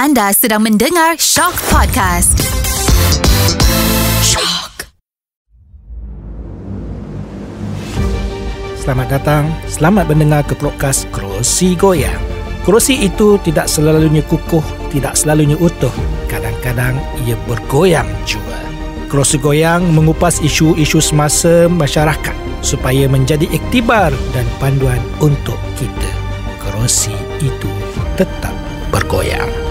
Anda sedang mendengar Shock Podcast. Shock. Selamat datang, selamat mendengar ke podcast Kerusi Goyang. Kerusi itu tidak selalunya kukuh, tidak selalunya utuh. Kadang-kadang ia bergoyang juga. Kerusi Goyang mengupas isu-isu semasa masyarakat supaya menjadi iktibar dan panduan untuk kita. Kerusi itu tetap bergoyang.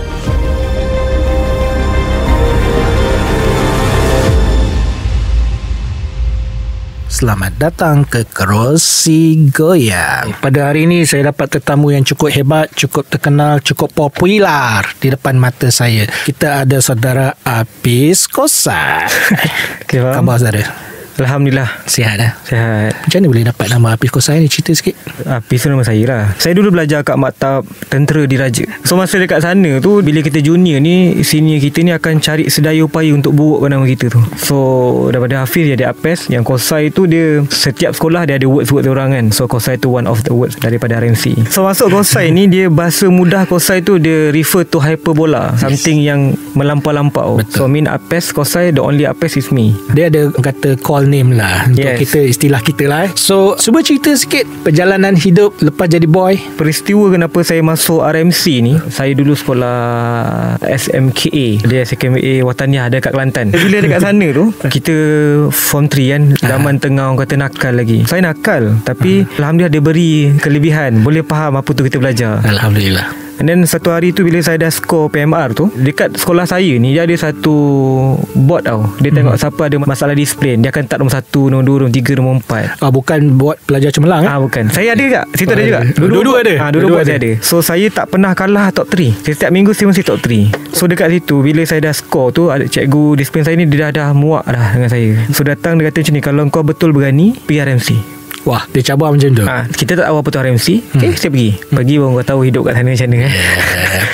Selamat datang ke Kerusi Goyang. Pada hari ini saya dapat tetamu yang cukup hebat, cukup terkenal, cukup popular di depan mata saya. Kita ada saudara Apis Kossai. Okay, khabar saudara? Alhamdulillah. Sihat dah? Sihat. Macam mana boleh dapat nama Apis Kossai ni? Cerita sikit. Apis tu nama saya lah. Saya dulu belajar kat maktab tentera diraja. So masa dekat sana tu, bila kita junior ni, senior kita ni akan cari sedaya upaya untuk burukkan nama kita tu. So daripada Hafiz jadi Apis. Yang Kossai tu dia setiap sekolah dia ada words-words orang kan. So Kossai tu one of the words daripada RMC. So masuk Kossai ni, dia bahasa mudah Kossai tu dia refer to hyperbola. Something yang melampau-lampau. So mean Apis Kossai, the only Apis is me. Dia ada kata call name lah untuk kita, istilah kita lah. So cuba cerita sikit perjalanan hidup lepas jadi boy. Peristiwa kenapa saya masuk RMC ni, saya dulu sekolah SMKA, dia SMKA Wataniah dekat Kelantan. Bila dekat sana tu, kita form 3 kan, zaman tengah orang kata nakal lagi. Saya nakal, tapi Alhamdulillah dia beri kelebihan, boleh faham apa tu kita belajar. Alhamdulillah. And then satu hari tu bila saya dah score PMR tu, dekat sekolah saya ni dia ada satu board tau. Dia tengok siapa ada masalah disiplin, dia akan tak nombor 1, nombor 2, nombor 3, nombor 4. Bukan buat pelajar cemerlang Bukan. Saya ada juga. Situ ada juga. Dua-dua ada. Dua-dua saya ada. So saya tak pernah kalah top 3. Setiap minggu saya mesti top 3. So dekat situ bila saya dah score tu, ada cikgu disiplin saya ni dia dah muak dah dengan saya. So datang dia kata macam ni, kalau kau betul berani, pergi RMC. Wah, dia cabar macam tu. Kita tak tahu apa tu RMC. Okay, saya pergi baru kau tahu hidup kat sana macam mana.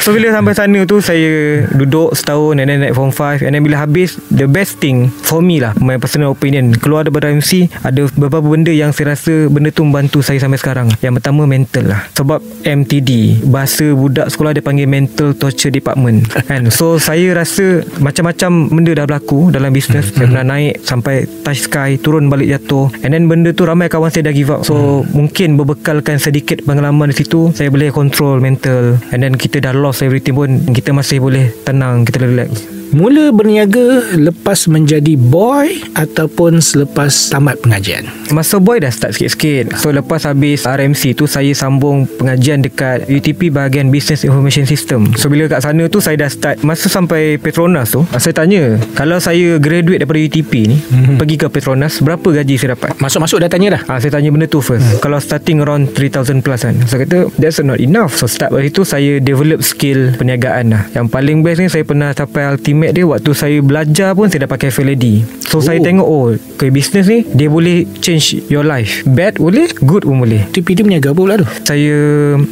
So bila sampai sana tu, saya duduk setahun, and then naik form 5, and then bila habis, the best thing for me lah, my personal opinion, keluar daripada RMC, ada beberapa benda yang saya rasa benda tu membantu saya sampai sekarang. Yang pertama mental lah. Sebab MTD, bahasa budak sekolah dia panggil mental torture department kan. So saya rasa macam-macam benda dah berlaku dalam bisnes. Saya pernah naik sampai touch sky, turun balik jatuh, and then benda tu ramai kawan saya dah give up. So mungkin berbekalkan sedikit pengalaman di situ, saya boleh control mental, and then kita dah lost everything pun kita masih boleh tenang, kita relax. Mula berniaga lepas menjadi boy ataupun selepas tamat pengajian? Masa boy dah start sikit-sikit. So lepas habis RMC tu, saya sambung pengajian dekat UTP bahagian Business Information System. So bila kat sana tu, saya dah start. Masa sampai Petronas tu, saya tanya, kalau saya graduate daripada UTP ni, pergi ke Petronas, berapa gaji saya dapat? Masuk-masuk dah tanya dah? Saya tanya benda tu first. Kalau starting around 3,000 plus kan. Saya kata that's not enough. So start dari tu saya develop skill perniagaan lah. Yang paling best ni, saya pernah capai ultimate dia waktu saya belajar pun saya dah pakai FLAD. So saya tengok business ni dia boleh change your life. Bad boleh, good pun boleh. UTP dia berniaga apa pula tu? Saya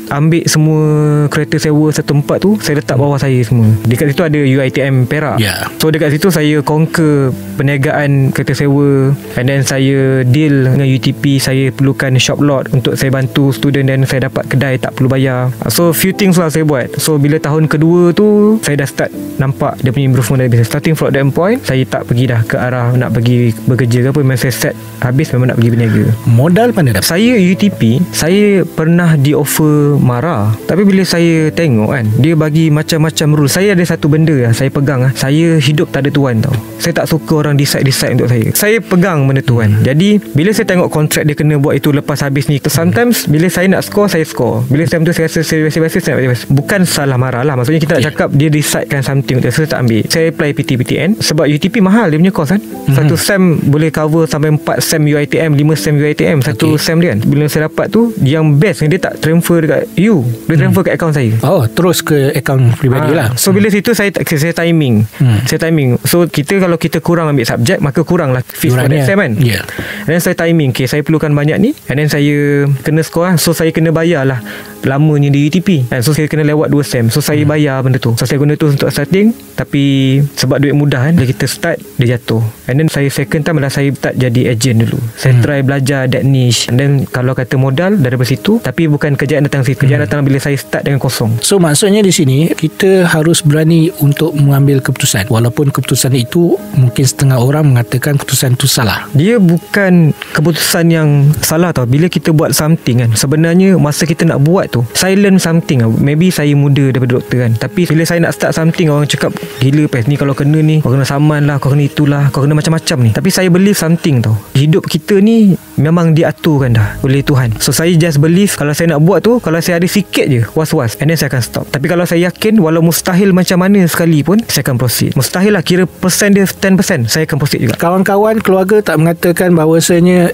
ambil semua kereta sewa satu tempat tu, saya letak bawah saya semua. Dekat situ ada UiTM Perak. So dekat situ saya conquer perniagaan kereta sewa, and then saya deal dengan UTP. Saya perlukan shop lot untuk saya bantu student, dan saya dapat kedai tak perlu bayar. So few things lah saya buat. So bila tahun kedua tu, saya dah start nampak dia punya improvement dari business. Starting from that point, saya tak pergi dah ke arah nak pergi bekerja ke apa. Memang saya set habis memang nak pergi berniaga. Modal mana dapat? Saya UTP, saya pernah di offer Mara, tapi bila saya tengok kan, dia bagi macam-macam rule. Saya ada satu benda lah saya pegang lah. Saya hidup tak ada tuan tau. Saya tak suka orang decide untuk saya. Saya pegang benda tu kan. Jadi bila saya tengok kontrak dia kena buat itu lepas habis ni, sometimes bila saya nak score, saya score. Bila time tu saya rasa saya biasa-biasa, saya nak biasa. Bukan salah Mara lah. Maksudnya kita nak cakap dia decidekan something, saya tak ambil. Saya apply PTPTN sebab UTP mahal dia punya course kan. Satu SEM boleh cover sampai 4 SEM UiTM, 5 SEM UiTM satu SEM dia kan. Bila saya dapat tu, yang best dia tak transfer dekat you, dia transfer ke akaun saya. Terus ke akaun peribadi lah. So bila situ saya timing. Saya timing. So kita kalau kita kurang ambil subjek, maka kurang lah fees for that SEM kan. And then saya timing, saya perlukan banyak ni, and then saya kena score lah. So saya kena bayar lah lamanya di UTP kan. So saya kena lewat 2 sem. So saya bayar benda tu. So saya guna tu untuk starting. Tapi sebab duit mudah kan, bila kita start dia jatuh. And then saya second time adalah saya start jadi agent dulu. Saya try belajar that niche. And then kalau kata modal daripada situ, tapi bukan kerjaan datang situ. Kerjaan datang bila saya start dengan kosong. So maksudnya di sini kita harus berani untuk mengambil keputusan, walaupun keputusan itu mungkin setengah orang mengatakan keputusan itu salah. Dia bukan keputusan yang salah tau. Bila kita buat something kan, sebenarnya masa kita nak buat tu, saya learn something. Maybe saya muda daripada doktor kan, tapi bila saya nak start something, orang cakap gila pes ni, kalau kena ni kau kena saman lah, kau kena itulah, kau kena macam-macam ni. Tapi saya believe something tau, hidup kita ni memang diaturkan dah oleh Tuhan. So saya just believe kalau saya nak buat tu, kalau saya ada sikit je was-was, and then saya akan stop. Tapi kalau saya yakin walau mustahil macam mana sekali pun, saya akan proceed. Mustahil lah, kira persen dia 10%, saya akan proceed juga. Kawan-kawan keluarga tak mengatakan bahawasanya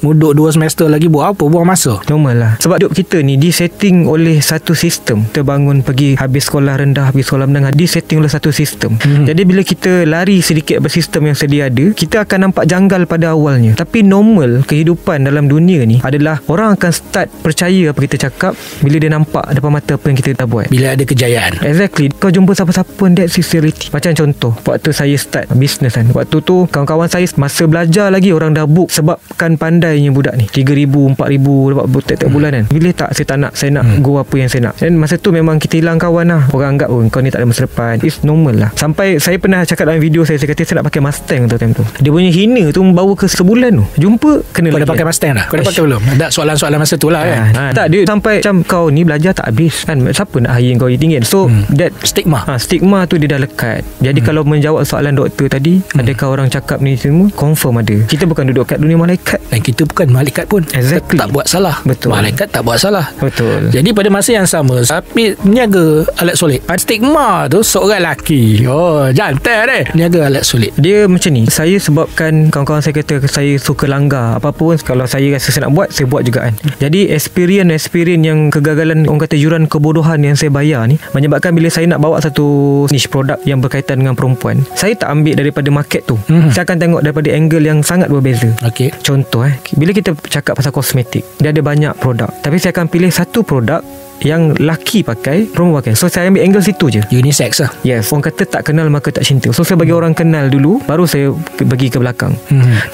muduk 2 semester lagi buat apa, buang masa. Normal lah. Sebab hidup kita ni disetting oleh satu sistem. Kita bangun pergi habis sekolah rendah, habis sekolah menengah, disetting oleh satu sistem. Jadi bila kita lari sedikit dari sistem yang sedia ada, kita akan nampak janggal pada awalnya. Tapi normal kehidupan dalam dunia ni adalah orang akan start percaya apa kita cakap bila dia nampak depan mata apa yang kita dah buat. Bila ada kejayaan. Exactly. Kau jumpa siapa-siapa pun, that's sincerity. Macam contoh, waktu saya start business kan, waktu tu kawan-kawan saya masa belajar lagi orang dah book sebabkan pandainya budak ni. 3,000, 4,000 dapat book tiap-tiap bulan kan. Bila tak, saya tak nak, saya nak go apa yang saya nak. Dan masa tu memang kita hilang kawan lah. Orang anggap kau ni tak ada masa depan. It's normal lah. Sampai saya pernah cakap dalam video saya kata saya nak pakai Mustang tu time tu. Dia punya hina tu membawa ke sebulan tu. Jumpa kena kau lagi. Kau dah pakai Mustang dah? Kau dah pakai belum? Ada soalan-soalan masa tu lah kan? Tak, dia sampai macam kau ni belajar tak habis kan. Siapa nak hire kau tinggi? So that stigma. Stigma tu dia dah lekat. Jadi kalau menjawab soalan doktor tadi, adakah orang cakap ni semua? Confirm ada. Kita bukan duduk kat dunia malaikat. Dan kita bukan malaikat pun. Exactly. Tak buat salah. Betul. Malaikat tak buat salah. Betul. Jadi pada masa yang sama, tapi menjaga alat solid. Stigma tu seorang lelaki, jantan deh, menjaga alat solid. Dia macam ni. Saya sebabkan kawan-kawan saya kata saya suka langgar. Apa pun kalau saya rasa saya nak buat, saya buat juga kan. Jadi experience yang kegagalan, orang kata yuran kebodohan yang saya bayar ni, menyebabkan bila saya nak bawa satu niche produk yang berkaitan dengan perempuan, saya tak ambil daripada market tu. Saya akan tengok daripada angle yang sangat berbeza. Okay. Contoh bila kita cakap pasal kosmetik, dia ada banyak produk, tapi saya akan pilih satu produk yang laki pakai, perempuan pakai. So saya ambil angle situ je. Unisex lah. Yes. Orang kata tak kenal maka tak cinta. So saya bagi orang kenal dulu, baru saya bagi ke belakang.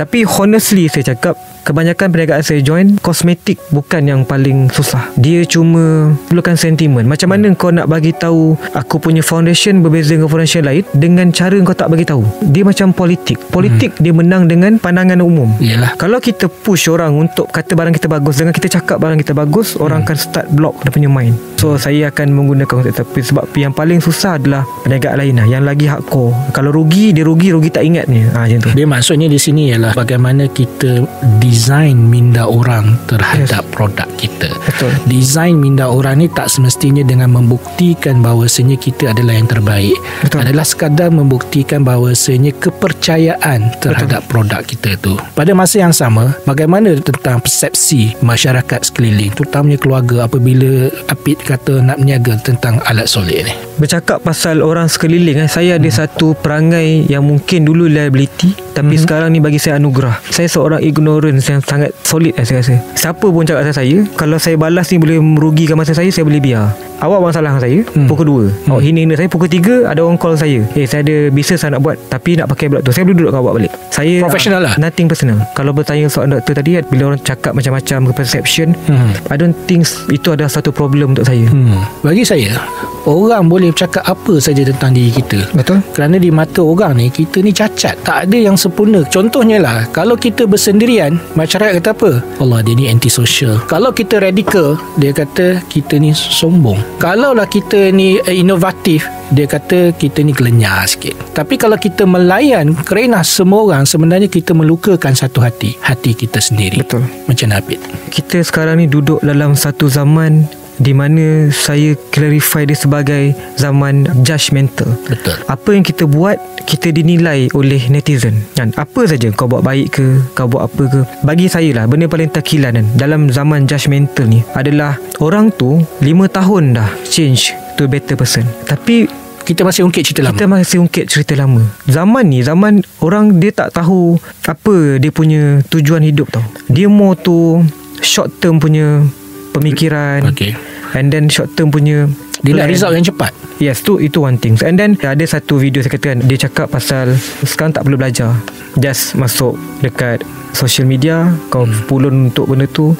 Tapi honestly saya cakap, kebanyakan perniagaan saya join, kosmetik bukan yang paling susah. Dia cuma perlukan sentimen. Macam mana kau nak bagi tahu aku punya foundation berbeza dengan foundation lain dengan cara kau tak bagi tahu. Dia macam politik. Politik dia menang dengan pandangan umum. Yalah. Kalau kita push orang untuk kata barang kita bagus, dengan kita cakap barang kita bagus, orang akan start block dia punya mind. So saya akan menggunakan konsep tapi sebab yang paling susah adalah perniagaan lain lah, yang lagi hardcore. Kalau rugi, dia rugi tak ingatnya. Macam tu. Dia maksudnya di sini ialah bagaimana kita design minda orang terhadap produk kita. Betul. Design minda orang ni tak semestinya dengan membuktikan bahawasanya kita adalah yang terbaik. Betul. Adalah sekadar membuktikan bahawasanya kepercayaan terhadap produk kita tu. Pada masa yang sama, bagaimana tentang persepsi masyarakat sekeliling, terutamanya keluarga, apabila Apit kata nak menjaga tentang alat solid ni? Bercakap pasal orang sekeliling, saya ada satu perangai yang mungkin dulu liability, tapi sekarang ni bagi saya anugerah. Saya seorang ignorance yang sangat solid saya rasa. Siapa pun cakap saya, kalau saya balas ni boleh merugikan masa saya boleh biar. Awak masalah dengan saya pukul 2, awak hina saya pukul 3, ada orang call saya, saya ada bisnes saya nak buat tapi nak pakai blog tu, saya boleh duduk dengan awak balik. Saya professional lah. Nothing personal. Kalau bertanya soal doktor tadi, bila orang cakap macam-macam ke perception, I don't think itu adalah satu problem untuk saya. Bagi saya, orang boleh bercakap apa saja tentang diri kita. Betul. Kerana di mata orang ni, kita ni cacat. Tak ada yang sempurna. Contohnya lah, kalau kita bersendirian, masyarakat kata apa? Allah, dia ni antisocial. Kalau kita radikal, dia kata kita ni sombong. Kalau lah kita ni inovatif, dia kata kita ni gelenyar sikit. Tapi kalau kita melayan kerana semua orang, sebenarnya kita melukakan satu hati kita sendiri. Betul. Macam Nabit. Kita sekarang ni duduk dalam satu zaman di mana saya clarify dia sebagai zaman judgemental. Betul. Apa yang kita buat, kita dinilai oleh netizen kan? Apa saja kau buat baik ke, kau buat apa ke, bagi saya lah benda paling takilan kan, dalam zaman judgemental ni adalah orang tu 5 tahun dah change to a better person, tapi kita masih ungkit cerita lama. Kita masih ungkit cerita lama. Zaman ni, zaman orang dia tak tahu apa dia punya tujuan hidup tau. Dia more tu short term punya pemikiran. Okay. And then short term punya Dia nak result yang cepat. Yes, itu one thing. And then ada satu video saya katakan, dia cakap pasal sekarang tak perlu belajar, just masuk dekat social media, kau pulun untuk benda tu.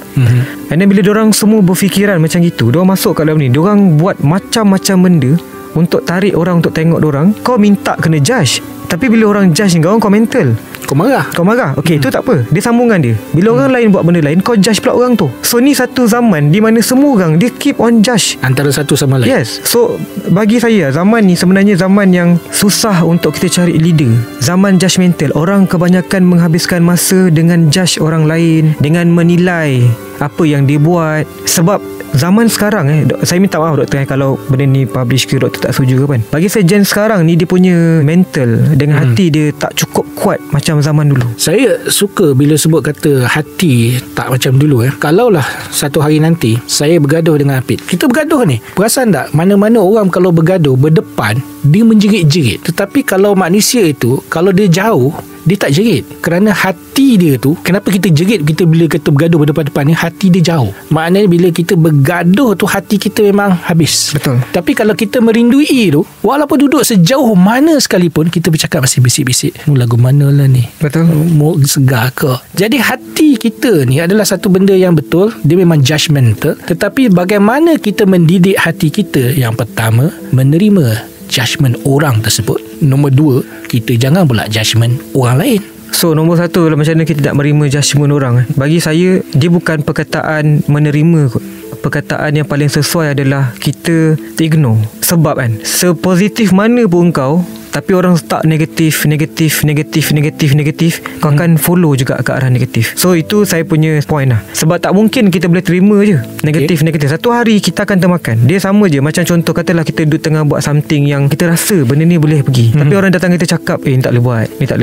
And then bila diorang semua berfikiran macam gitu, diorang masuk kat dalam ni, diorang buat macam-macam benda untuk tarik orang untuk tengok diorang. Kau minta kena judge, tapi bila orang judge kau mental, Kau marah. Okay, itu tak apa, dia sambungan dia. Bila orang lain buat benda lain, kau judge pula orang tu. So ni satu zaman di mana semua orang dia keep on judge antara satu sama lain. Yes. So bagi saya, zaman ni sebenarnya zaman yang susah untuk kita cari leader. Zaman judgemental. Orang kebanyakan menghabiskan masa dengan judge orang lain, dengan menilai apa yang dia buat. Sebab zaman sekarang saya minta maaf doktor kalau benda ni publish ke doktor tak setuju ke kan. Bagi saya gen sekarang ni dia punya mental dengan hati dia tak cukup kuat macam zaman dulu. Saya suka bila sebut kata hati tak macam dulu. Kalaulah satu hari nanti saya bergaduh dengan Apit, kita bergaduh ni, perasan tak mana-mana orang kalau bergaduh berdepan dia menjerit-jerit. Tetapi kalau manusia itu, kalau dia jauh, dia tak jerit. Kerana hati dia tu, kenapa kita jerit kita bila kita bergaduh berdepan-depan ni, hati dia jauh. Maknanya bila kita bergaduh tu, hati kita memang habis. Betul. Tapi kalau kita merindui tu, walaupun duduk sejauh mana sekalipun, kita bercakap masih bisik-bisik, lagu mana lah ni, betul, mau segar ke. Jadi hati kita ni adalah satu benda yang betul, dia memang judgemental. Tetapi bagaimana kita mendidik hati kita? Yang pertama, menerima judgement orang tersebut. Nombor dua, kita jangan pula judgement orang lain. So nombor satu, macam mana kita tak menerima judgement orang. Bagi saya, dia bukan perkataan menerima kot. Perkataan yang paling sesuai adalah kita ignore. Sebab kan, sepositif mana pun kau, tapi orang start negatif, kau akan follow juga ke arah negatif. So itu saya punya point lah. Sebab tak mungkin kita boleh terima je negatif. Satu hari kita akan termakan. Dia sama je. Macam contoh, katalah kita duduk tengah buat something yang kita rasa benda ni boleh pergi, tapi orang datang kita cakap, ni tak boleh buat, ni tak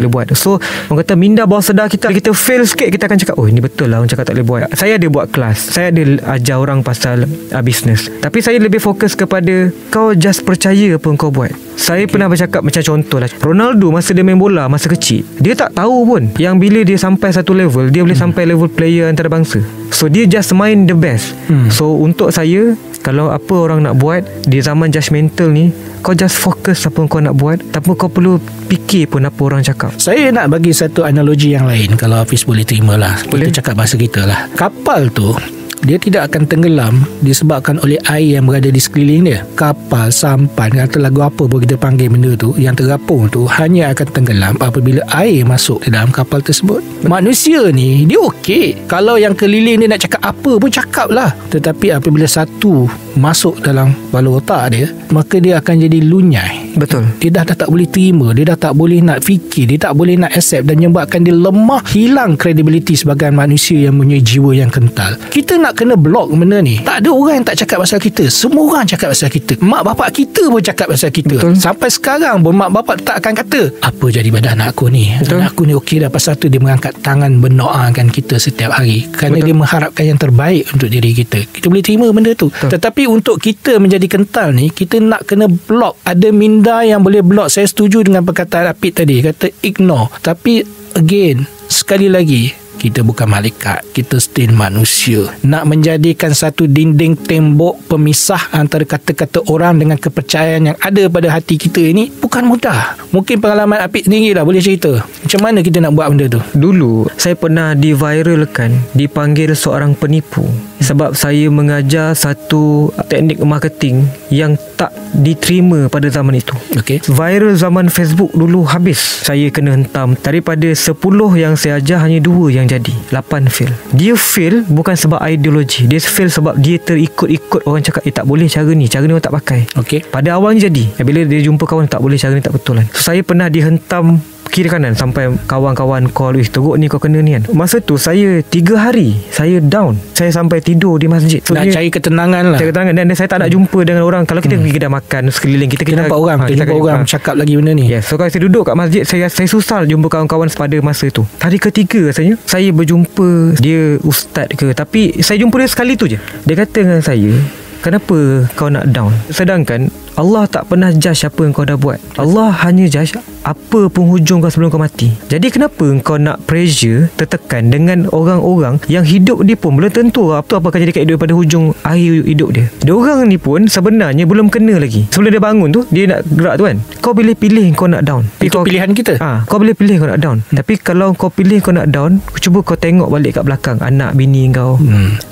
boleh buat. So orang kata minda bawah sedar kita fail sikit, kita akan cakap, oh ini betul lah orang cakap tak boleh buat. Saya ada buat kelas, saya ada ajar orang pasal business, tapi saya lebih fokus kepada kau just percaya apa yang kau buat. Saya pernah bercakap macam contoh lah, Ronaldo masa dia main bola masa kecil, dia tak tahu pun yang bila dia sampai satu level, dia boleh sampai level player antarabangsa. So dia just main the best. So untuk saya, kalau apa orang nak buat di zaman judgemental ni, kau just fokus apa kau nak buat, tanpa kau perlu fikir pun apa orang cakap. Saya nak bagi satu analogi yang lain, kalau Hafiz boleh terima lah. Boleh. Kita cakap bahasa kita lah. Kapal tu, dia tidak akan tenggelam disebabkan oleh air yang berada di sekeliling dia. Kapal, sampan, atau lagu apa pun kita panggil benda tu, yang terapung tu hanya akan tenggelam apabila air masuk ke dalam kapal tersebut. Manusia ni, dia okey kalau yang keliling dia nak cakap apa pun cakap lah. Tetapi apabila satu masuk dalam bala otak dia, maka dia akan jadi lunyai. Betul. Dia dah tak boleh terima, dia dah tak boleh nak fikir, dia tak boleh nak accept, dan menyebabkan dia lemah, hilang kredibiliti sebagai manusia yang mempunyai jiwa yang kental. Kita nak kena block benda ni. Tak ada orang yang tak cakap pasal kita. Semua orang cakap pasal kita. Mak bapak kita pun cakap pasal kita. Betul. Sampai sekarang pun mak bapak tak akan kata, apa jadi pada anak aku ni? Anak aku ni okey dah. Pasal tu dia mengangkat tangan berdoakan kita setiap hari, kerana dia mengharapkan yang terbaik untuk diri kita. Kita boleh terima benda tu. Tetapi untuk kita menjadi kental ni, kita nak kena block. Ada minda yang boleh block. Saya setuju dengan perkataan Apit tadi, kata ignore. Tapi again, sekali lagi, kita bukan malaikat, kita still manusia. Nak menjadikan satu dinding tembok pemisah antara kata-kata orang dengan kepercayaan yang ada pada hati kita ini bukan mudah. Mungkin pengalaman Apit sendiri lah boleh cerita macam mana kita nak buat benda tu. Dulu saya pernah diviralkan, dipanggil seorang penipu sebab saya mengajar satu teknik marketing yang tak diterima pada zaman itu. Okay. Viral zaman Facebook dulu habis. Saya kena hentam. Daripada 10 yang saya ajar, hanya 2 yang jadi, 8 fail. Dia fail bukan sebab ideologi, dia fail sebab dia terikut-ikut orang cakap, tak boleh cara ni orang tak pakai. Okay. Pada awalnya jadi, bila dia jumpa kawan, tak boleh cara ni, tak betul kan. So saya pernah dihentam kiri kanan sampai kawan-kawan call, teruk ni kau kena ni kan. Masa tu saya 3 hari saya down, saya sampai tidur di masjid. So nak cari ketenangan lah. Cari ketenangan, dan saya tak nak jumpa dengan orang. Kalau kita pergi kedai makan sekeliling kita nampak orang, kita jumpa orang cakap lagi benda ni. Yes. So kalau saya duduk kat masjid, saya susah jumpa kawan-kawan pada masa tu. Hari ketiga rasanya saya berjumpa dia, ustaz ke, tapi saya jumpa dia sekali tu je. Dia kata dengan saya, kenapa kau nak down? Sedangkan Allah tak pernah judge apa yang kau dah buat. Allah hanya judge apa penghujung kau sebelum kau mati. Jadi kenapa kau nak pressure, tertekan dengan orang-orang yang hidup dia pun belum tentu apa akan jadi kat hidup pada hujung akhir hidup dia. Dia orang ni pun sebenarnya belum kena lagi. Sebelum dia bangun tu, dia nak gerak tu kan, kau boleh pilih kau nak down. Itu pilihan kita. Kau boleh pilih kau nak down. Tapi kalau kau pilih kau nak down, cuba kau tengok balik kat belakang anak bini kau.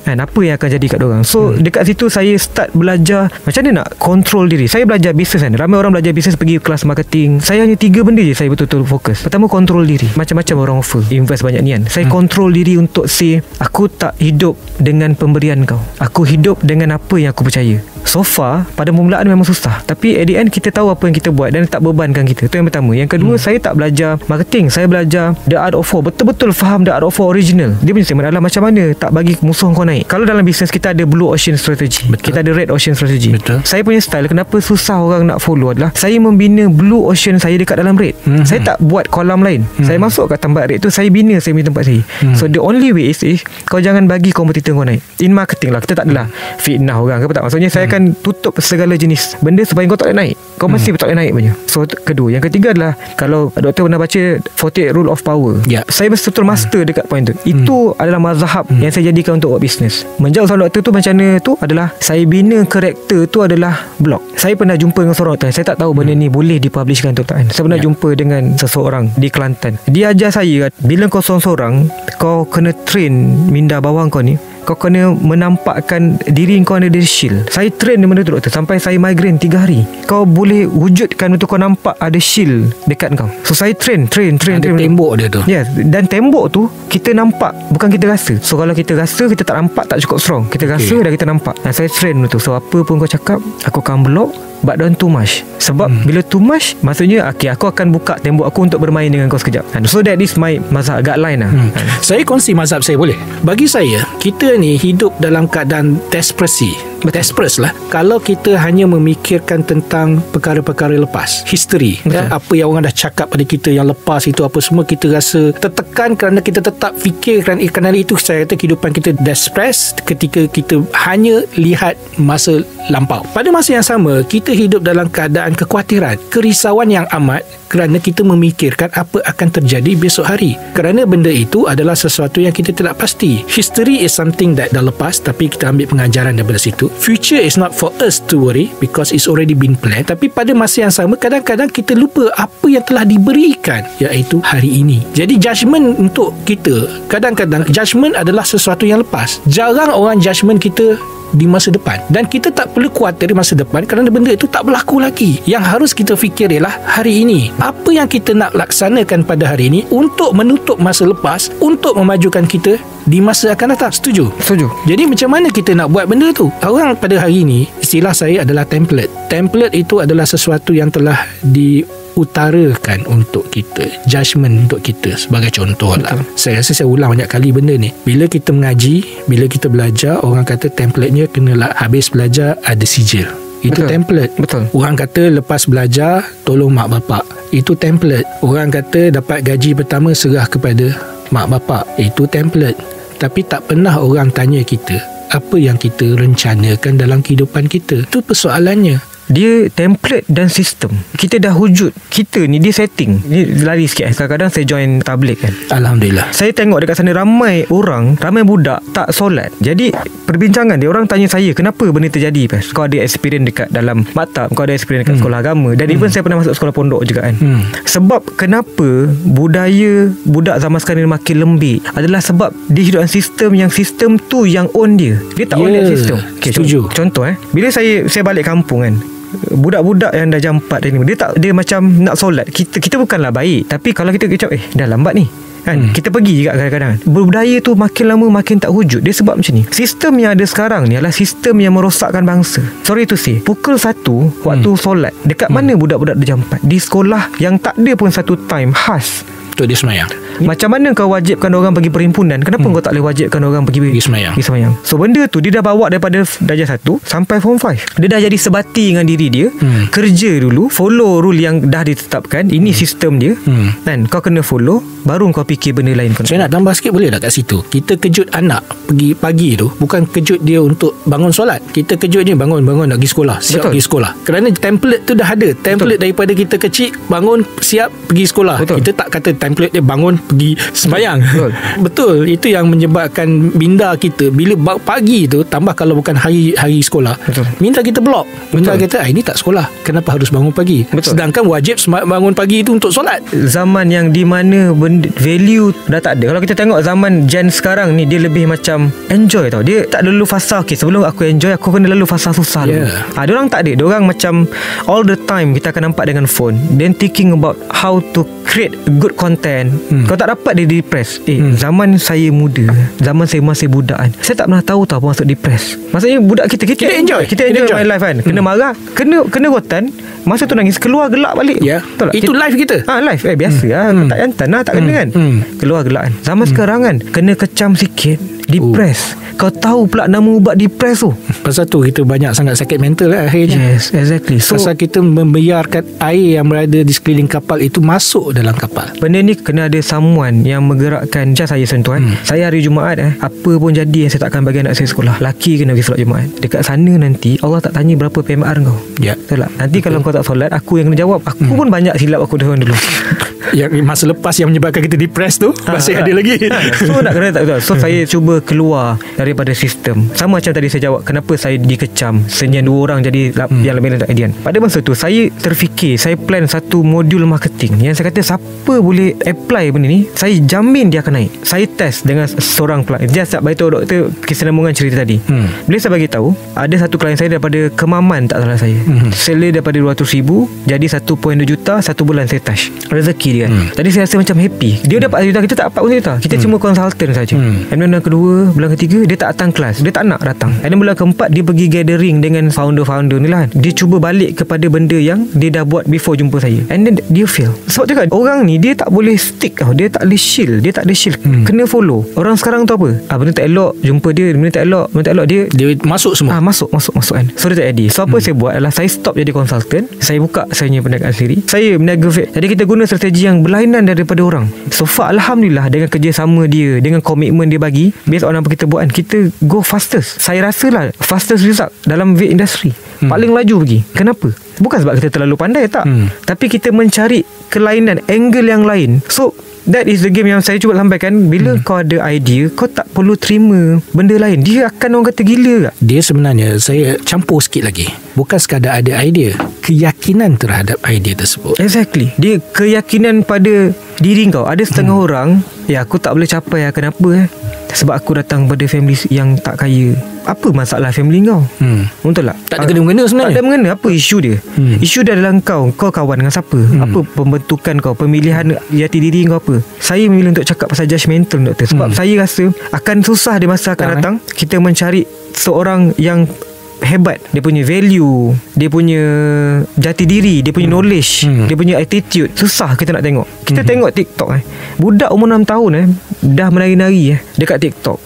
Kan, apa yang akan jadi kat diorang. So dekat situ saya start belajar macam mana nak control diri. Saya belajar bisnes kan. Ramai orang belajar bisnes, pergi kelas marketing. Saya hanya 3 benda je saya betul-betul fokus. Pertama, control diri. Macam-macam orang offer, invest banyak ni kan. Saya control diri untuk say, aku tak hidup dengan pemberian kau, aku hidup dengan apa yang aku percaya. So far pada permulaan memang susah, tapi at the end kita tahu apa yang kita buat dan tak bebankan kita. Itu yang pertama. Yang kedua, saya tak belajar marketing, saya belajar the art of war. Betul-betul faham the art of war original. Dia punya statement adalah macam mana tak bagi musuh kau naik. Kalau dalam bisnes kita ada blue ocean strategy, kita ada red ocean strategy. Saya punya style kenapa susah orang nak follow adalah saya membina blue ocean saya dekat dalam red. Saya tak buat kolam lain. Saya masuk kat tempat red tu, saya bina saya punya tempat saya. So the only way is kau jangan bagi kompetitor kau naik. In marketing lah, kita tak adalah fitnah orang ke apa tak. Maksudnya saya akan tutup segala jenis benda supaya kau tak boleh naik. Kau mesti tak boleh naik punya. So kedua. Yang ketiga adalah, kalau doktor pernah baca 48 Rule of Power, saya betul-betul master dekat point tu. Itu adalah mazhab yang saya jadikan untuk buat bisnes. Menjawab soalan doktor tu macam mana tu adalah, saya bina karakter tu adalah blog. Saya pernah jumpa dengan seorang doktor. Saya tak tahu benda ni boleh dipublishkan atau tak. Saya pernah jumpa dengan seseorang di Kelantan. Dia ajar saya, bila kau seorang-seorang, kau kena train minda bawah kau ni, kau kena menampakkan diri kau ada shield. Saya train benda tu doktor, sampai saya migraine 3 hari. Kau boleh wujudkan untuk kau nampak ada shield dekat kau. So saya train ada tembok dia tu. Yes. Dan tembok tu kita nampak, bukan kita rasa. So kalau kita rasa, kita tak nampak, tak cukup strong. Kita rasa dan kita nampak. Dan saya train benda tu. So apa pun kau cakap, aku akan block, but don't too much. Sebab bila too much, maksudnya aku akan buka tembok aku untuk bermain dengan kau sekejap. So that is my mazhab guideline lah. Saya kongsi mazhab saya, boleh? Bagi saya, kita ni hidup dalam keadaan desperasi. Desperate lah kalau kita hanya memikirkan tentang perkara-perkara lepas, history, apa yang orang dah cakap pada kita yang lepas itu, apa semua kita rasa tertekan kerana kita tetap fikir kerana itu. Saya kata kehidupan kita desperate ketika kita hanya lihat masa lampau. Pada masa yang sama, kita hidup dalam keadaan kekhawatiran, kerisauan yang amat kerana kita memikirkan apa akan terjadi besok hari. Kerana benda itu adalah sesuatu yang kita tidak pasti. History is something that dah lepas, tapi kita ambil pengajaran daripada situ. Future is not for us to worry because it's already been planned. Tapi pada masa yang sama, kadang-kadang kita lupa apa yang telah diberikan, iaitu hari ini. Jadi judgement untuk kita, kadang-kadang judgement adalah sesuatu yang lepas. Jarang orang judgement kita di masa depan, dan kita tak perlu khawatir di masa depan kerana benda itu tak berlaku lagi. Yang harus kita fikir ialah hari ini. Apa yang kita nak laksanakan pada hari ini untuk menutup masa lepas, untuk memajukan kita di masa akan datang. Setuju? Setuju. Jadi macam mana kita nak buat benda tu? Orang pada hari ini, istilah saya adalah template. Template itu adalah sesuatu yang telah diutarakan untuk kita, judgement untuk kita. Sebagai contoh lah, saya rasa saya ulang banyak kali benda ni. Bila kita mengaji, bila kita belajar, orang kata template-nya kenalah habis belajar ada sijil. Itu template. Betul. Orang kata lepas belajar tolong mak bapak. Itu template. Orang kata dapat gaji pertama serah kepada mak bapak. Itu template. Tapi tak pernah orang tanya kita apa yang kita rencanakan dalam kehidupan kita. Itu persoalannya. Dia template dan sistem. Kita dah wujud. Kita ni dia setting. Ni lari sikit. Kadang-kadang saya join tabligh kan. Alhamdulillah. Saya tengok dekat sana ramai orang, ramai budak tak solat. Jadi perbincangan dia, orang tanya saya, kenapa benda terjadi pas? Kau ada experience dekat dalam maktab, kau ada experience dekat sekolah agama. Dan even saya pernah masuk sekolah pondok juga kan. Sebab kenapa budaya budak zaman sekarang ni makin lembik adalah sebab dia hidup dalam sistem yang sistem tu yang own dia. Dia tak own sistem. Okay, setuju. Contoh bila saya balik kampung kan, budak-budak yang dah jam 4 ni, dia macam nak solat. Kita bukanlah baik, tapi kalau kita kecap dah lambat ni kan, kita pergi juga kadang-kadang. Budaya tu makin lama makin tak wujud. Dia sebab macam ni. Sistem yang ada sekarang ni adalah sistem yang merosakkan bangsa. Sorry to say, pukul 1 waktu solat, dekat mana budak-budak dah jam 4? Di sekolah yang tak ada pun satu time khas untuk dia semayang. Macam mana kau wajibkan orang pergi perhimpunan, kenapa kau tak boleh wajibkan orang pergi semayang? So benda tu dia dah bawa daripada darjah 1 sampai form 5. Dia dah jadi sebati dengan diri dia. Kerja dulu, follow rule yang dah ditetapkan. Ini sistem dia. Kan kau kena follow, baru kau fikir benda lain. Saya nak tambah sikit boleh tak kat situ? Kita kejut anak pergi pagi tu, bukan kejut dia untuk bangun solat. Kita kejut dia bangun nak pergi sekolah, siap pergi sekolah. Kerana template tu dah ada. Template daripada kita kecil, bangun siap pergi sekolah. Kita tak kata template dia bangun pergi sembahyang. Betul. Itu yang menyebabkan minda kita bila pagi tu, tambah kalau bukan hari sekolah, minda kita blok. Minda kita ini tak sekolah, kenapa harus bangun pagi? Sedangkan wajib bangun pagi itu untuk solat. Zaman yang di mana value dah tak ada. Kalau kita tengok zaman gen sekarang ni, dia lebih macam enjoy tau. Dia tak lalu fasa sebelum aku enjoy, aku kena lalu fasa susah. Diorang tak ada. Diorang macam all the time kita akan nampak dengan phone, then thinking about how to create good content. Kau tak dapat dia depress. Zaman saya muda, zaman saya masih budak kan, saya tak pernah tahu apa maksud depress. Maksudnya budak kita enjoy my life kan. Kena marah, kena rotan, masa tu nangis, keluar gelak balik. Itu life kita. Life biasa tak jantan lah, tak kena kan. Keluar gelak kan. Zaman sekarang kan, kena kecam sikit, depress. Kau tahu pula nama ubat depress tu. Pasal tu kita banyak sangat sakit mental akhirnya. Yes, exactly. So, pasal kita membiarkan air yang berada di sekeliling kapal itu masuk dalam kapal. Benda ni kena ada someone yang menggerakkan. Macam saya sentuhan, saya hari Jumaat apa pun jadi, saya tak akan bagi anak saya sekolah. Laki kena pergi solat Jumaat. Dekat sana nanti Allah tak tanya berapa PMR kau. Betul tak? Nanti kalau kau tak solat, aku yang kena jawab. Aku pun banyak silap aku dulu. Yang masa lepas yang menyebabkan kita depressed tu masih ada lagi. So nak kena tak betul. So saya cuba keluar daripada sistem. Sama macam tadi saya jawab, kenapa saya dikecam senyap 2 orang jadi yang lebih rendah idean. Pada masa tu saya terfikir, saya plan satu modul marketing yang saya kata siapa boleh apply benda ni, saya jamin dia akan naik. Saya test dengan seorang pelanggan. Dia tak beritahu doktor kesinambungan cerita tadi. Bila saya bagi tahu, ada satu klien saya daripada Kemaman, tak salah saya. Seller daripada 200,000 jadi 1.2 juta satu bulan saya touch. Rezeki dia kan. Tadi saya rasa macam happy. Dia dapat 1 juta, kita tak dapat 1 juta. Kita cuma consultant saja. And bulan kedua, bulan ketiga dia tak datang kelas, dia tak nak datang. And bulan keempat dia pergi gathering dengan founder-founder ni lah. Dia cuba balik kepada benda yang dia dah buat before jumpa saya. And then dia fail. Sebab tu kan, orang ni dia tak boleh stick tau. Dia tak boleh shield. Dia tak ada shield. Kena follow. Orang sekarang tu apa? Benda tak elok, jumpa dia. Benda tak elok, dia masuk semua. Masuk kan. So dia tak edit. So apa saya buat adalah saya stop jadi consultant. Saya buka saya punya perniagaan sendiri. Saya berniaga vape. Jadi kita guna strategi yang berlainan daripada orang. So far Alhamdulillah, dengan kerjasama dia, dengan komitmen dia bagi, based on apa kita buat kan, kita go fastest. Saya rasalah fastest result dalam vape industry. Paling laju pergi. Kenapa? Bukan sebab kita terlalu pandai, tak. Tapi kita mencari kelainan, angle yang lain. So that is the game yang saya cuba sampaikan. Bila kau ada idea, kau tak perlu terima benda lain. Dia akan orang kata gila tak? Dia sebenarnya, saya campur sikit lagi, bukan sekadar ada idea, keyakinan terhadap idea tersebut. Exactly. Dia keyakinan pada diri kau. Ada setengah orang, aku tak boleh capai. Kenapa? Sebab aku datang pada family yang tak kaya. Apa masalah family kau? Betul tak? Tak ada kena-mengena sebenarnya. Tak ada mengena. Apa isu dia? Isu dia adalah kau kawan dengan siapa? Apa pembentukan kau, pemilihan jati diri kau apa? Saya memilih untuk cakap pasal judgemental, doktor. Sebab saya rasa akan susah di masa akan datang kita mencari seorang yang hebat. Dia punya value, dia punya jati diri, dia punya knowledge, dia punya attitude. Susah kita nak tengok. Kita tengok TikTok budak umur 6 tahun dah menari-nari dekat TikTok.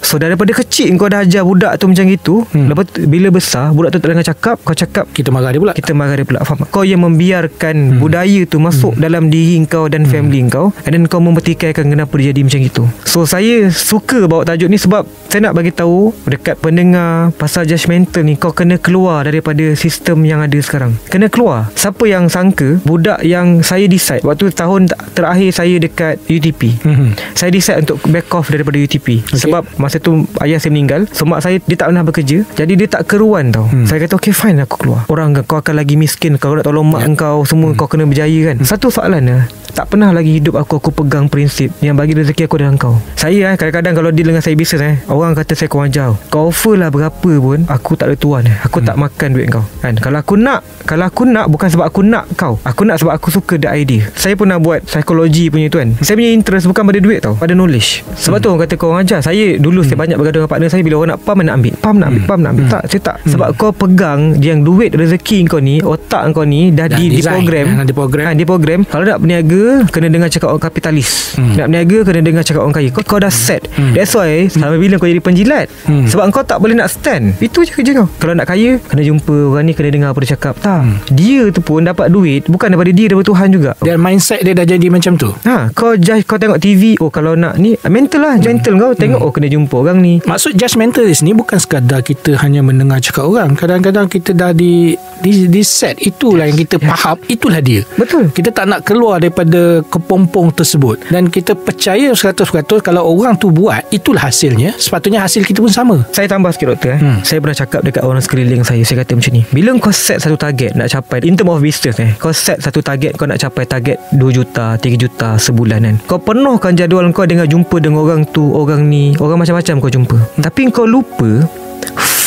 So daripada kecil kau dah ajar budak tu macam gitu. Lepas tu, bila besar budak tu tak dengar cakap, kau cakap, kita marah dia pula. Faham? Kau yang membiarkan budaya tu masuk dalam diri kau dan family kau, and then kau mempertikaikan kenapa dia jadi macam itu. So saya suka bawa tajuk ni sebab saya nak bagi tahu dekat pendengar pasal judgemental ni. Kau kena keluar daripada sistem yang ada sekarang. Kena keluar. Siapa yang sangka budak yang saya decide waktu tahun terakhir saya dekat UTP, saya decide untuk back off daripada UTP. Sebab masa tu ayah saya meninggal. So mak saya, dia tak pernah bekerja, jadi dia tak keruan tau. Saya kata okay fine, aku keluar. Orang kau akan lagi miskin, kau nak tolong mak kau semua, kau kena berjaya kan. Satu soalan tak pernah lagi hidup aku pegang prinsip yang bagi rezeki aku dengan kau. Saya kadang-kadang kalau deal dengan saya bisnes orang kata saya kurang ajar. Kau offer lah berapa pun, aku tak ada tuan. Aku tak makan duit kau kan. Kalau aku nak bukan sebab aku nak kau, aku nak sebab aku suka the idea. Saya pernah buat psikologi punya tu kan. Saya punya interest bukan pada duit tau, pada knowledge. Sebab tu orang kata kau orang ajar. Saya Saya dulu saya banyak bergaduh dengan partner saya. Bila orang nak pam nak ambil. Tak, saya tak. Sebab kau pegang yang duit rezeki kau ni, otak kau ni dah diprogram. Kalau nak berniaga kena dengar cakap orang kapitalis. Nak berniaga kena dengar cakap orang kaya. Kau dah set. That's why sampai bila kau jadi penjilat. Sebab kau tak boleh nak stand. Itu je kerja kau. Kalau nak kaya kena jumpa orang ni, kena dengar apa dia cakap. Tak. Dia tu pun dapat duit bukan daripada dia, daripada Tuhan juga. Dan mindset dia dah jadi macam tu. Kau judge, kau tengok TV, kalau nak ni mental lah, gentle kau tengok kena jumpa orang ni. Maksud judgmentalist ni bukan sekadar kita hanya mendengar cakap orang. Kadang-kadang kita dah di set. Itulah yang kita faham, itulah dia. Betul. Kita tak nak keluar daripada kepompong tersebut. Dan kita percaya 100% kalau orang tu buat, itulah hasilnya. Sepatutnya hasil kita pun sama. Saya tambah sikit doktor. Saya pernah cakap dekat orang sekeliling saya kata macam ni. Bila kau set satu target nak capai, in term of business kau set satu target, kau nak capai target 2 juta, 3 juta sebulan kan. Kau penuhkan jadual kau dengan jumpa dengan orang tu, orang ni, orang macam-macam kau jumpa. Tapi kau lupa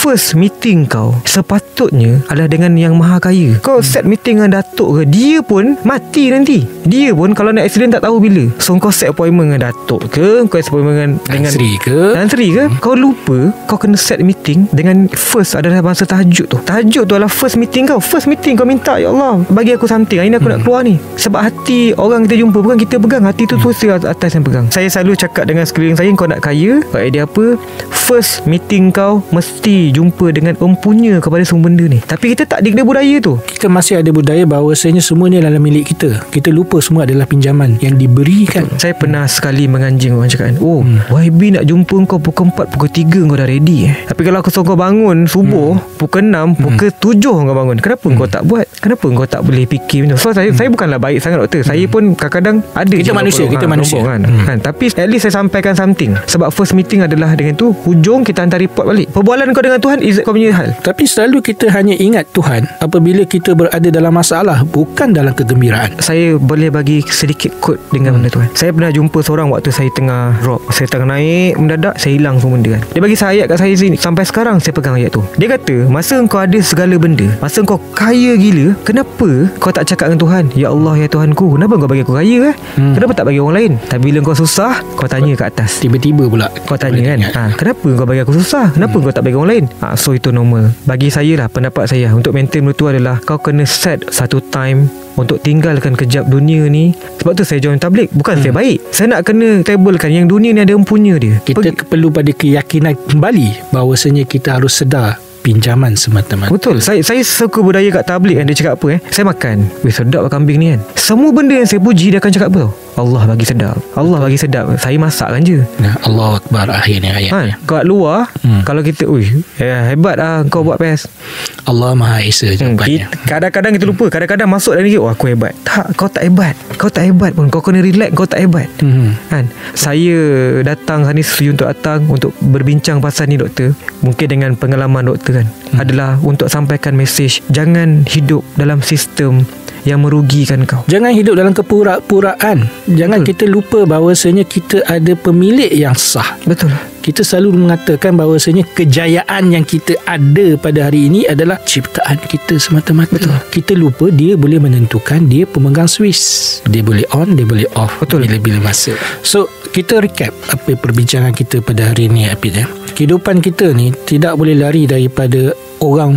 first meeting kau sepatutnya adalah dengan yang maha kaya. Kau set meeting dengan Datuk ke, dia pun mati nanti. Dia pun kalau nak accident tak tahu bila. So kau set appointment dengan Datuk ke, kau set appointment dengan Sri ke, kau lupa kau kena set meeting dengan first adalah masa tahajud tu. Tahajud tu adalah first meeting kau. First meeting kau minta, ya Allah bagi aku something, ini aku nak keluar ni. Sebab hati orang kita jumpa bukan kita pegang, hati tu terus atas yang pegang. Saya selalu cakap dengan sekeliling saya, kau nak kaya, kau idea apa, first meeting kau mesti jumpa dengan empunya kepada semua benda ni. Tapi kita tak dikena budaya tu. Kita masih ada budaya bahawasanya semua ni adalah milik kita. Kita lupa semua adalah pinjaman yang diberikan. Betul. Saya pernah sekali menganjing orang cakap, YB nak jumpa kau pukul 4, pukul 3 kau dah ready. Tapi kalau aku suruh kau bangun subuh pukul 6, pukul 7 kau bangun. Kenapa kau tak buat? Kenapa kau tak boleh fikir macam tu? So saya bukanlah baik sangat doktor. Saya pun kadang-kadang ada kita manusia, kan. Tapi at least saya sampaikan something. Sebab first meeting adalah dengan tu, hujung kita hantar report balik. Perbualan kau dengan Tuhan is kau punya hal. Tapi selalu kita hanya ingat Tuhan apabila kita berada dalam masalah, bukan dalam kegembiraan. Saya boleh bagi sedikit quote dengan benda Tuhan. Saya pernah jumpa seorang waktu saya tengah drop, saya tengah naik mendadak, saya hilang semua benda kan. Dia bagi saya ayat kat saya sini, sampai sekarang saya pegang ayat tu. Dia kata, masa kau ada segala benda, masa kau kaya gila, kenapa kau tak cakap dengan Tuhan, ya Allah ya Tuhanku, kenapa kau bagi aku kaya kenapa tak bagi orang lain? Tapi bila kau susah, kau tanya kat atas. Tiba-tiba pula kau tanya kan, kenapa kau bagi aku susah, kenapa kau tak bagi orang lain? So itu normal. Bagi saya lah, pendapat saya untuk maintain benda tu adalah kau kena set satu time untuk tinggalkan kejap dunia ni. Sebab tu saya join tabligh. Bukan saya baik, saya nak kena tablekan yang dunia ni ada empunya dia. Kita perlu pada keyakinan kembali bahawasanya kita harus sedar pinjaman semata-mata. Betul. Saya suka budaya kat tabligh kan. Dia cakap apa Saya makan, sedap lah kambing ni kan. Semua benda yang saya puji, dia akan cakap apa tau? Allah bagi sedap, Allah bagi sedap. Saya masakkan je. Allahu Akbar akhirnya ayat. Kat luar kalau kita hebat lah kau buat PES, Allah Maha Esa jawapannya. Kadang-kadang kita lupa. Kadang-kadang masuk dalam ni, aku hebat. Tak, kau tak hebat. Kau tak hebat pun. Kau kena relax, kau tak hebat. Kan. Saya datang hari ni setuju untuk datang untuk berbincang pasal ni doktor. Mungkin dengan pengalaman doktor kan, adalah untuk sampaikan mesej, jangan hidup dalam sistem yang merugikan kau. Jangan hidup dalam kepura-puraan. Jangan kita lupa bahawasanya kita ada pemilik yang sah. Betul. Kita selalu mengatakan bahawasanya kejayaan yang kita ada pada hari ini adalah ciptaan kita semata-mata. Betul. Kita lupa dia boleh menentukan, dia pemegang Swiss. Dia boleh on, dia boleh off. Betul. Bila-bila masa. So, kita recap apa perbincangan kita pada hari ini, Apit. Kehidupan kita ni tidak boleh lari daripada orang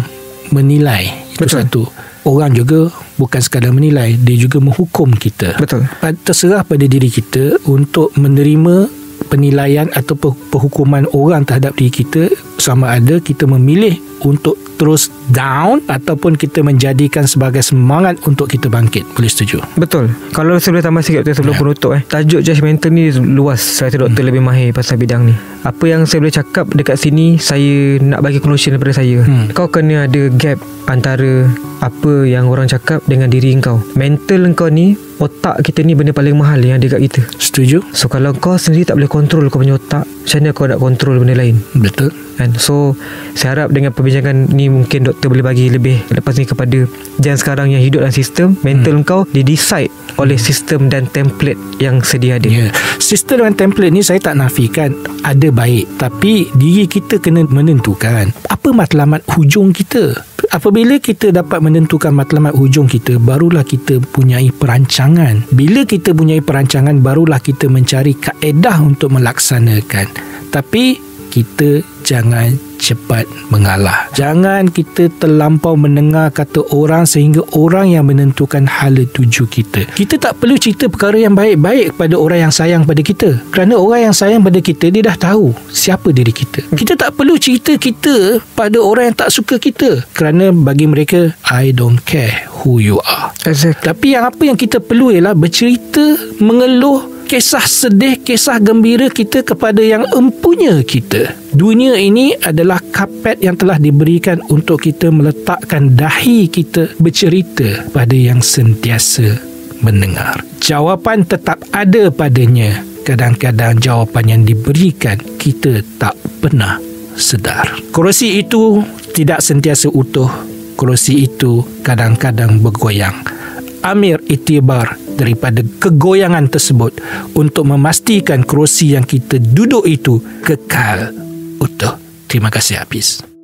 menilai. Itu satu. Orang juga bukan sekadar menilai, dia juga menghukum kita. Betul. Terserah pada diri kita untuk menerima penilaian atau perhukuman orang terhadap diri kita, sama ada kita memilih untuk terus down ataupun kita menjadikan sebagai semangat untuk kita bangkit. Boleh setuju? Betul. Kalau saya boleh tambah sikit sebelum penutup tajuk judgemental ni luas. Saya rasa doktor lebih mahir pasal bidang ni. Apa yang saya boleh cakap dekat sini, saya nak bagi conclusion daripada saya. Kau kena ada gap antara apa yang orang cakap dengan diri kau. Mental kau ni, otak kita ni benda paling mahal yang ada kat kita. Setuju? So kalau kau sendiri tak boleh kontrol kau punya otak, macam mana kau nak kontrol benda lain? Betul. And so saya harap dengan perbincangan ni mungkin doktor boleh bagi lebih lepas ni kepada jangan sekarang yang hidup dalam sistem mental kau di-decide oleh sistem dan template yang sedia ada. Sistem dan template ni saya tak nafikan ada baik, tapi diri kita kena menentukan apa matlamat hujung kita. Apabila kita dapat menentukan matlamat hujung kita, barulah kita punyai perancangan. Bila kita punyai perancangan, barulah kita mencari kaedah untuk melaksanakan. Tapi kita jangan cepat mengalah. Jangan kita terlampau mendengar kata orang sehingga orang yang menentukan hala tuju kita. Kita tak perlu cerita perkara yang baik-baik kepada orang yang sayang pada kita. Kerana orang yang sayang pada kita, dia dah tahu siapa diri kita. Kita tak perlu cerita kita pada orang yang tak suka kita. Kerana bagi mereka, I don't care who you are. Exactly. Tapi apa yang kita perlu ialah bercerita, mengeluh, kisah sedih, kisah gembira kita kepada yang empunya kita. Dunia ini adalah kapet yang telah diberikan untuk kita meletakkan dahi kita bercerita pada yang sentiasa mendengar. Jawapan tetap ada padanya. Kadang-kadang jawapan yang diberikan kita tak pernah sedar. Kerusi itu tidak sentiasa utuh. Kerusi itu kadang-kadang bergoyang. Ambil iktibar daripada kegoyangan tersebut untuk memastikan kerusi yang kita duduk itu kekal utuh. Terima kasih, Hafiz.